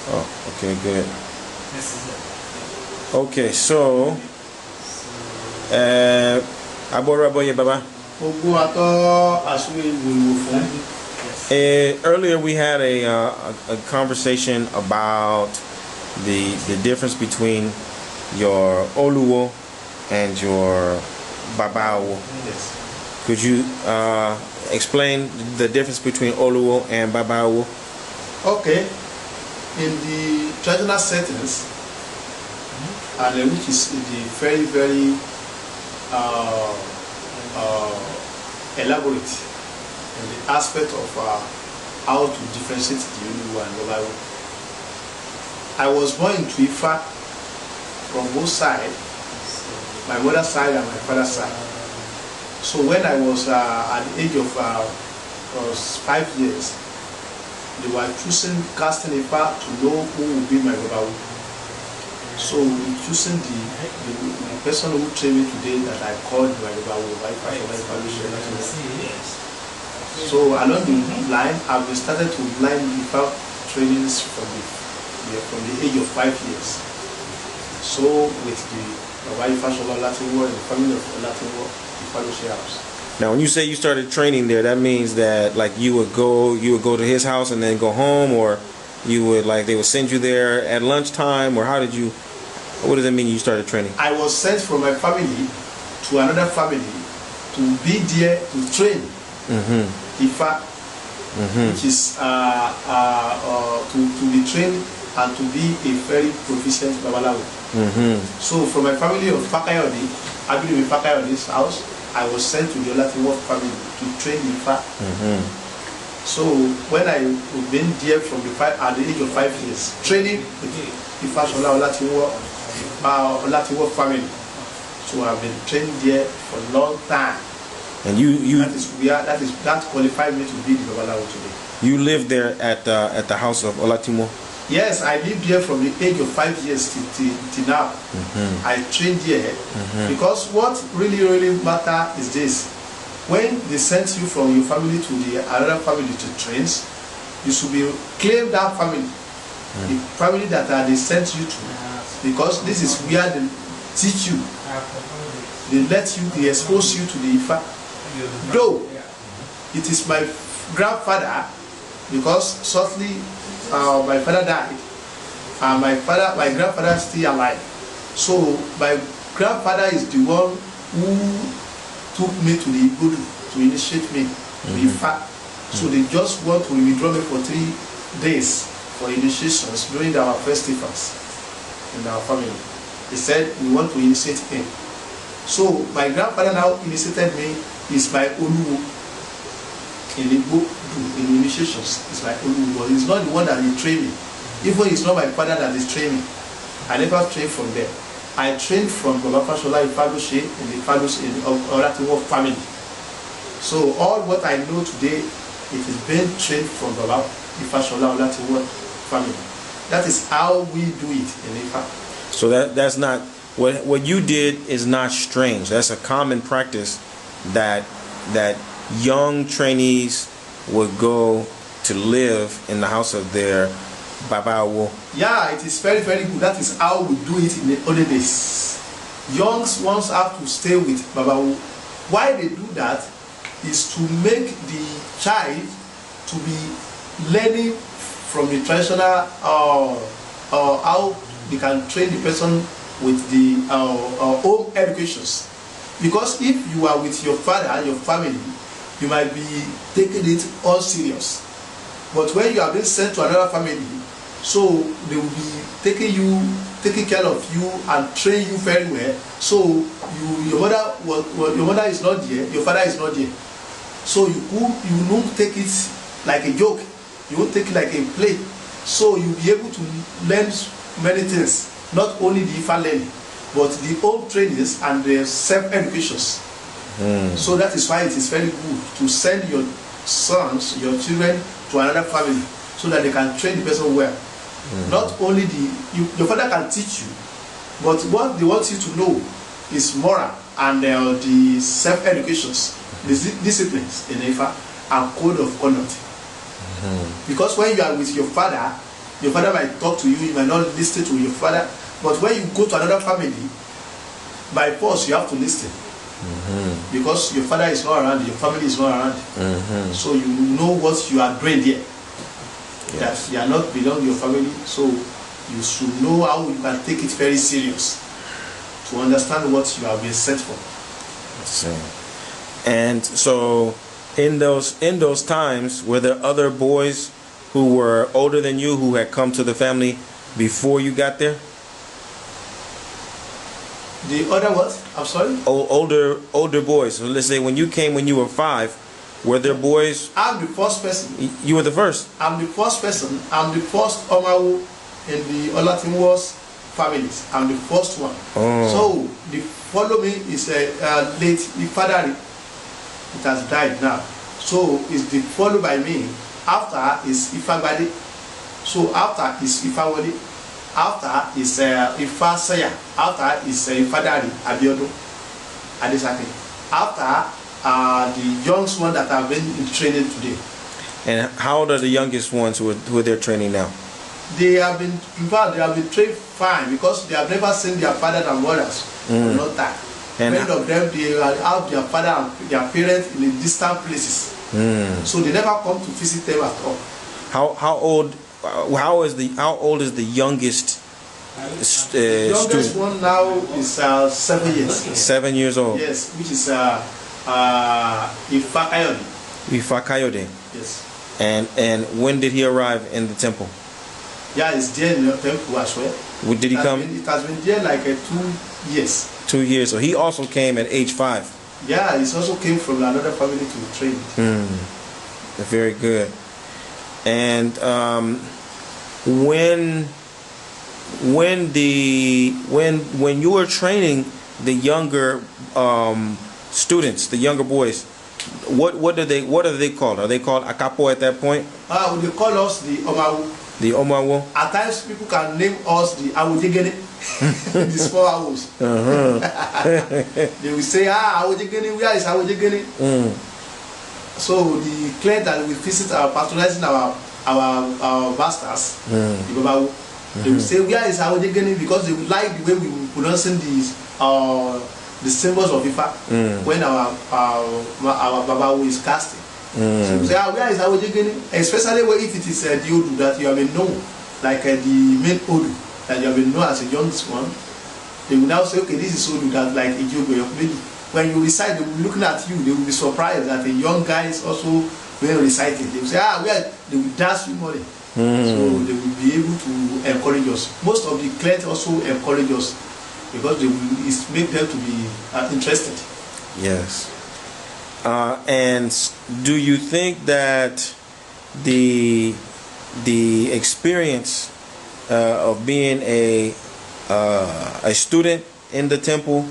Oh, okay, good. Okay, so Aboraboye Baba. Earlier we had a conversation about the difference between your Oluwo and your BABA AWO. Yes. Could you explain the difference between Oluwo and BABA AWO? Okay. In the traditional settings, and which is the very, very elaborate in the aspect of how to differentiate the Oluwo and BABA AWO. I was born into Ifa from both sides, my mother's side and my father's side. So when I was at the age of 5 years, they were casting a part to know who would be my BABA AWO. So choosing the person who trained me today that I called my BABA AWO. So along the line, I've started to line Ifa trainings from the age of 5 years. So with the Baba Ifa Shola Latinwo and the family of Latinwo, the fellowship house. Now, when you say you started training there, that means that like you would go to his house and then go home, or you would they would send you there at lunchtime, or what does it mean you started training? I was sent from my family to another family to be there to train Ifa, which is to be trained and to be a very proficient Babalawo. So from my family of Fakayode, Abidemi Fakayode's house, I was sent to the Olatinwo family to train Ifa. So when I been there from at the age of 5 years, training with Ifa Shola Olatinwo family. So I've been trained there for a long time. And that qualified me to be the Babalawo today. You lived there at the house of Olatinwo? Yes, I lived here from the age of 5 years till now. I trained here because what really matter is this: when they sent you from your family to the another family to train, you should be claim that family, the family that they sent you to, because this is where they teach you, they expose you to the Ifa. Though it is my grandfather, because shortly my father died, and my grandfather is still alive. So my grandfather is the one who took me to the Igodu to initiate me to Ifa. So they just want to withdraw me for 3 days for initiations during our festivals in our family. They said we want to initiate him. So my grandfather now initiated me is my Oluwo. In the book, in initiations, it's my Oluwo, but he's not the one that he trained me. Even it's not my father that is training me. I never trained from there. I trained from Baba Fashola in the Olatinwo family. So all what I know today, it is being trained from Baba Fashola Olatinwo family. That is how we do it in Ifa. So that's not what you did is not strange. That's a common practice that young trainees would go to live in the house of their BABA AWO. Yeah, it is very, very good. That is how we do it in the olden days. Youngs ones have to stay with BABA AWO. Why they do that is to make the child to be learning from the traditional how they can train the person with the home educations. Because if you are with your father, your family, you might be taking it all serious. But when you are being sent to another family, so they will be taking care of you and train you very well. So your mother is not there, your father is not there. So you won't take it like a joke. You won't take it like a play. So you'll be able to learn many things, not only the Ifa learning, but the home trainings and the self-educations. So that is why it is very good to send your sons, your children to another family so that they can train the person well. Not only your father can teach you, but what they want you to know is moral and the self-educations, the disciplines in Ifa and code of conduct. Because when you are with your father, Your father might talk to you, you might not listen to your father. But when you go to another family, by force you have to listen. Because your father is not around, your family is not around. So you know what you are doing there. That you are not belong to your family, so you should know how you can take it very serious to understand what you have been sent for. And so in those times, were there other boys who were older than you who had come to the family before you got there? The other what? I'm sorry? Older boys. So let's say when you came when you were 5, were there boys? I'm the first person. You were the first? I'm the first person. I'm the first Omawo in the Olatinwo's families. I'm the first one. So the follow me is late. The father, it has died now. So is the followed by me. After is Ifagbade. So after is Ifawode. After is Ifa Saya. After is Ifadari Abiodun Adesake. After the youngest one that have been in training today. And how old are the youngest ones who are there training now? They have been, in fact, they have been trained fine because they have never seen their fathers and mothers. Not that. Many of them, they have their father and their parents in distant places. So they never come to visit them at all. How old is the youngest the youngest student? One now is 7 years. 7 years old. Yes, which is Ifa Kayode. Ifa Kayode. Yes. And when did he arrive in the temple? Yeah, it's there in the temple as well. Did he come? It has been there like 2 years. 2 years. So he also came at age 5. Yeah, he also came from another family to train. Very good. And when you were training the younger students, the younger boys, what are they called? Are they called Akapo at that point? They call us the Omawu. The Omawo. At times people can name us the Awojegene. The small owls. They will say, Awojegene, where is Awojegene? So the clan that we visit are patronizing our masters, the Baba Awo. They will say, where is Awojegene? Because they would like the way we pronouncing the symbols of Ifa when our Baba Awo is casting. So we say, where is Awojegene? Especially if it is the Odu that you have been known, like the main Odu that you have been known as a youngest one. They will now say, okay, this is Odu that like Ijogo. When you recite, they will be looking at you, they will be surprised that a young guy is also well recited. They will say, where? They will dance with money. So they will be able to encourage us. Most of the clients also encourage us because they will make them to be interested. Yes. And do you think that the experience of being a student in the temple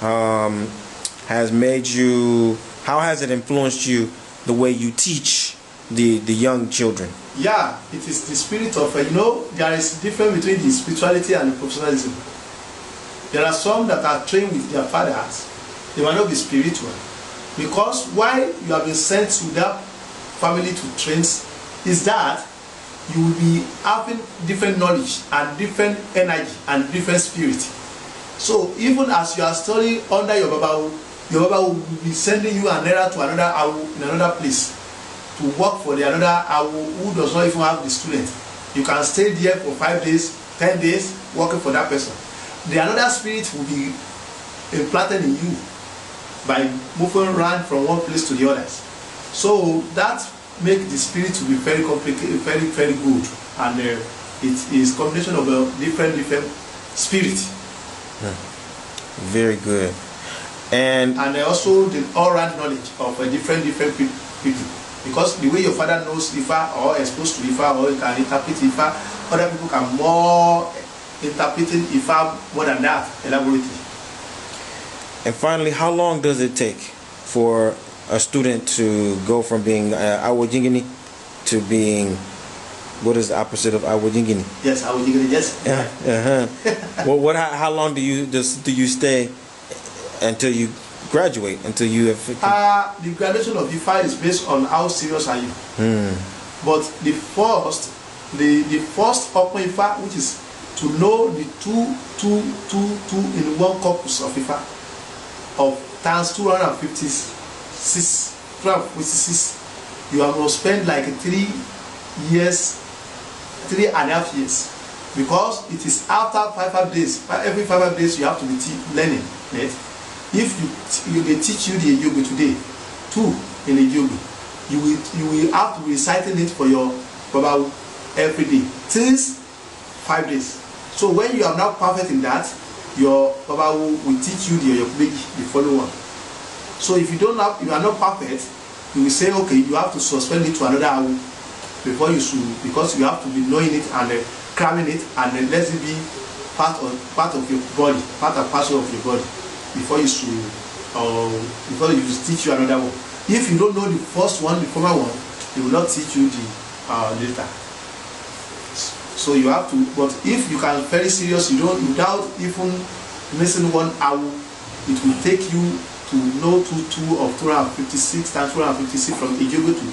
has made you? How has it influenced you the way you teach the young children? Yeah, it is the spirit of there is a difference between the spirituality and the professionalism. There are some that are trained with their fathers. They might not be spiritual. Because why you have been sent to that family to train is that you will be having different knowledge and different energy and different spirit. So even as you are studying under your Baba will be sending you an error to another Awo in another place to work for the another Awo who does not even have the student. You can stay there for 5 days, 10 days working for that person. The another spirit will be implanted in you by moving around from one place to the others. So that makes the spirit to be very complicated, very, very good. And it is combination of a different spirit. Very good. And also the all-round knowledge of different people. Because the way your father knows Ifa or exposed to Ifa or can interpret Ifa, other people can more interpret Ifa more than that, elaborately. And finally, how long does it take for a student to go from being Awojingini to being, what is the opposite of Awojingini? Yes, Awojingini, yes. Well, how long do you stay until you graduate, until you have... The graduation of Ifa is based on how serious are you. But the first the first Okpon Ifa, which is to know the two in one corpus of Ifa of times 256. You have to spend like 3 years, 3.5 years, because it is after 5 days. Every 5 days you have to be learning it. If they teach you the yoga today, 2 in the yoga, you will have to be reciting it for your Baba Awo every day since 5 days. So when you are now perfect in that, your Baba Awo will teach you the following one. So if you are not perfect, you will say, okay, you have to suspend it to another Awo before you should, because you have to be knowing it and cramming it, and then let it be part of your body, part and parcel of your body before you should teach you another one. If you don't know the first one, the former one, they will not teach you the later. So you have to, but if you can very serious, without even missing one Awo, it will take you to know 2 of 256 times 256 from Ijogo to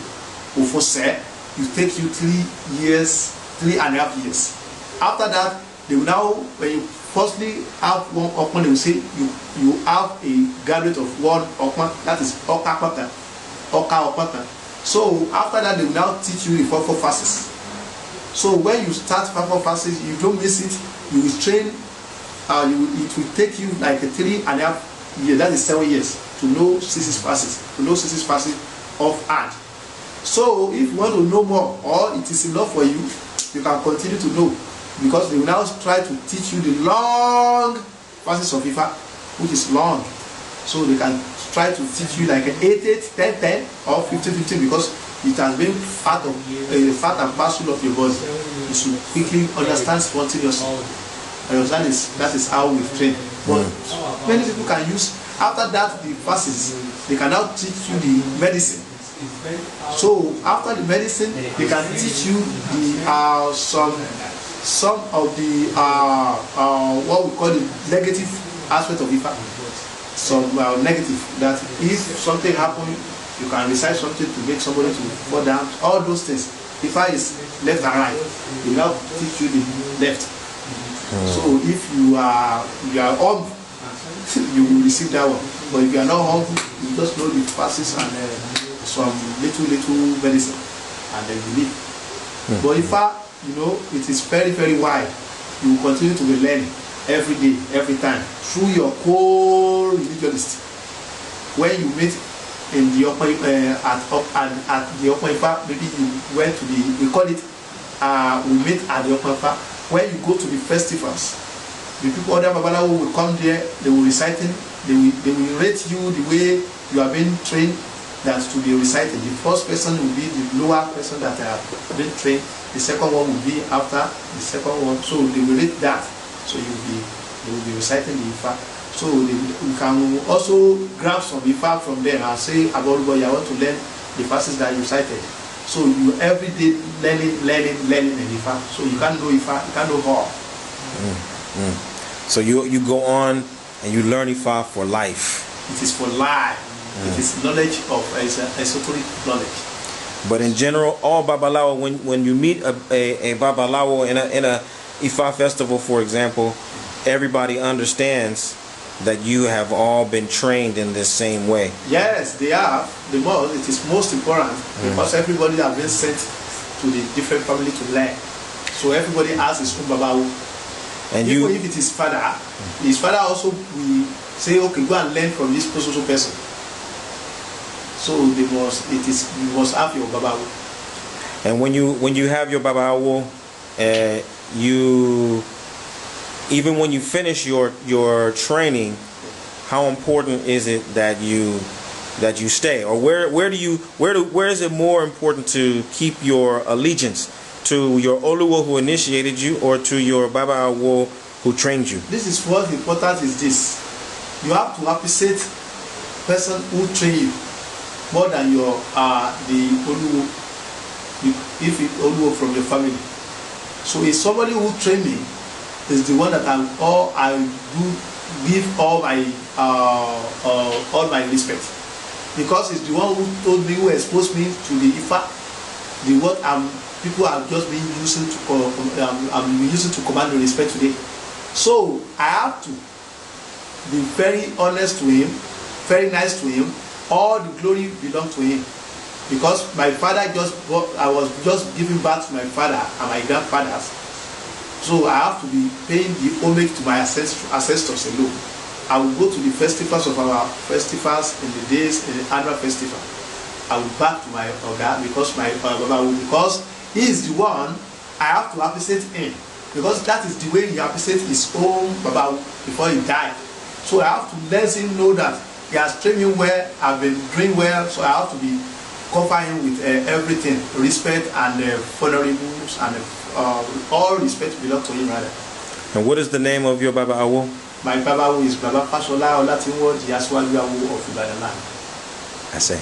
Ofose. It will take you 3 years, 3.5 years. After that, they will now, when you firstly have one Okpon, they will say you have a graduate of one Okpon, that is Oka Okpon. So after that, they will now teach you the 4 phases. So when you start 4 phases, you don't miss it. You will train. It will take you like 3.5 years. That is 7 years to know 6 phases. To know 6 phases of art. So if you want to know more, or it is enough for you, you can continue to know, because they will now try to teach you the long phases of Ifa, which is long. So they can try to teach you like 8, 10, 10, or 15, 15, because it has been part and parcel of your body. You should quickly understand spontaneously. That is how we train. But many people can use, after that, the phases, they can now teach you the medicine. So after the medicine, they can teach you the some of the what we call the negative aspect of Ifa. Some negative, that if something happens, you can recite something to make somebody to fall down. All those things. Ifa is left and right. They now teach you the left. So if you are humble, you will receive that one. But if you are not humble, you just know the phases and some little medicine, and then you leave. But Ifa, it is very, very wide. You will continue to be learning every day, every time, through your core religionist. When you meet in the at the Okpon Ifa, maybe you went to we call it, we meet at the Okpon Ifa. When you go to the festivals, the people, other Babalawo will come there, they will reciting, they will rate you the way you have been trained, that to be recited. The first person will be the lower person that have been trained. The second one will be after the second one. So they will rate that. So they will be reciting the Ifa. So you can also grab some Ifa from there and say, about boy, I want to learn the verses that you cited. So you every day learning in Ifa. So you can't know Ifa, you can't know all. So you go on and you learn Ifa for life. It is for life. It is knowledge of esoteric knowledge. But in general, all Babalawo, when you meet a Babalawo in a Ifa festival, for example, everybody understands that you have all been trained in this same way. Yes, they are. It is most important, because everybody has been sent to the different family to learn. So everybody has his own Baba Awo. And even if it is father, his father also will say, okay, go and learn from this person. So you must have your Baba Awo. And when you have your Baba Awo, even when you finish your training, how important is it that you stay, or where is it more important to keep your allegiance, to your Oluwo who initiated you, or to your Baba Awo who trained you? This is what important is this. You have to appreciate person who trained you more than your the Oluwo, if it Oluwo from your family. So if somebody who trained me is the one that I do give all my respect, because it's the one who told me, who exposed me to the Ifa, what I'm people are just being used to command the respect today. So I have to be very honest to him, very nice to him. All the glory belongs to him, because my father I was just giving birth to my father and my grandfathers. So I have to be paying the homage to my ancestors alone. I will go to the festivals in the days, in the annual festival. I will back to my Oga, because because he is the one I have to appreciate him, because that is the way he appreciates his own Baba before he died. So I have to let him know that he has trained me well, I've been doing well, so I have to be covering him with everything, respect and honorables, and all respect belongs to him rather. And what is the name of your Baba Awo? My Baba Awo is Baba Fashola Olatinwo Jiaswalu Awo of Ibadan. I say.